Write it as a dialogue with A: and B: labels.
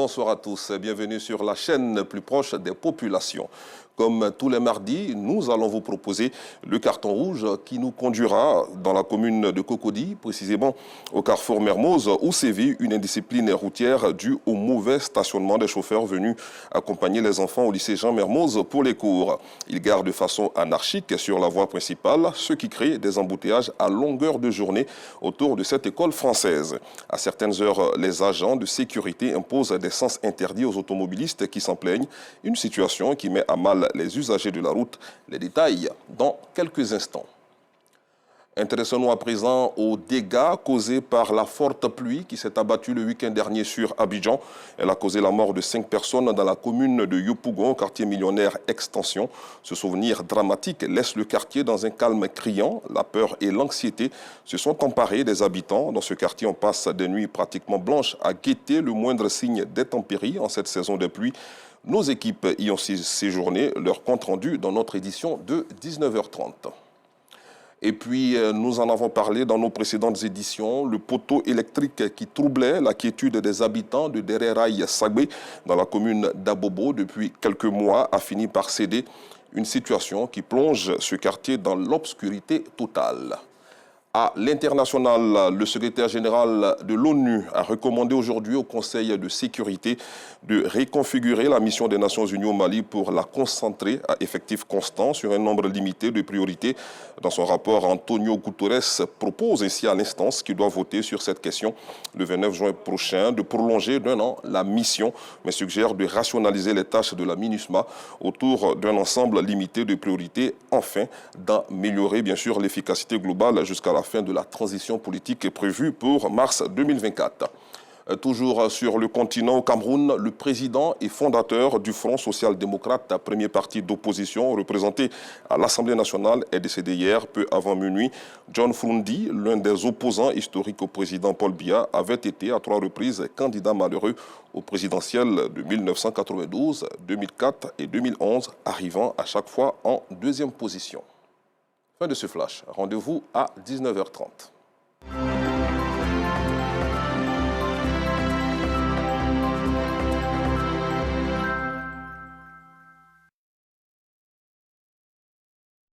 A: Bonsoir à tous, bienvenue sur la chaîne plus proche des populations. Comme tous les mardis, nous allons vous proposer le carton rouge qui nous conduira dans la commune de Cocody, précisément au carrefour Mermoz, où sévit une indiscipline routière due au mauvais stationnement des chauffeurs venus accompagner les enfants au lycée Jean Mermoz pour les cours. Ils garent de façon anarchique sur la voie principale, ce qui crée des embouteillages à longueur de journée autour de cette école française. À certaines heures, les agents de sécurité imposent des sens interdits aux automobilistes qui s'en plaignent, une situation qui met à mal les usagers de la route. Les détails dans quelques instants. Intéressons-nous à présent aux dégâts causés par la forte pluie qui s'est abattue le week-end dernier sur Abidjan. Elle a causé la mort de 5 personnes dans la commune de Yopougon, quartier millionnaire Extension. Ce souvenir dramatique laisse le quartier dans un calme criant. La peur et l'anxiété se sont emparés des habitants. Dans ce quartier, on passe des nuits pratiquement blanches à guetter le moindre signe d'intempérie en cette saison de pluie. Nos équipes y ont séjourné, leur compte rendu dans notre édition de 19h30. Et puis, nous en avons parlé dans nos précédentes éditions, le poteau électrique qui troublait la quiétude des habitants de Dereraï Sagbé dans la commune d'Abobo depuis quelques mois a fini par céder, une situation qui plonge ce quartier dans l'obscurité totale. À l'international, le secrétaire général de l'ONU a recommandé aujourd'hui au Conseil de sécurité de reconfigurer la mission des Nations Unies au Mali pour la concentrer à effectif constant sur un nombre limité de priorités. Dans son rapport, Antonio Guterres propose ainsi à l'instance qui doit voter sur cette question le 29 juin prochain de prolonger d'1 an la mission, mais suggère de rationaliser les tâches de la MINUSMA autour d'un ensemble limité de priorités, enfin d'améliorer bien sûr l'efficacité globale jusqu'à la fin de la transition politique prévue pour mars 2024. Toujours sur le continent, au Cameroun, le président et fondateur du Front social-démocrate, premier parti d'opposition représenté à l'Assemblée nationale, est décédé hier, peu avant minuit. John Frundi, l'un des opposants historiques au président Paul Biya, avait été à 3 reprises candidat malheureux au présidentiel de 1992, 2004 et 2011, arrivant à chaque fois en 2e position. Fin de ce flash. Rendez-vous à 19h30.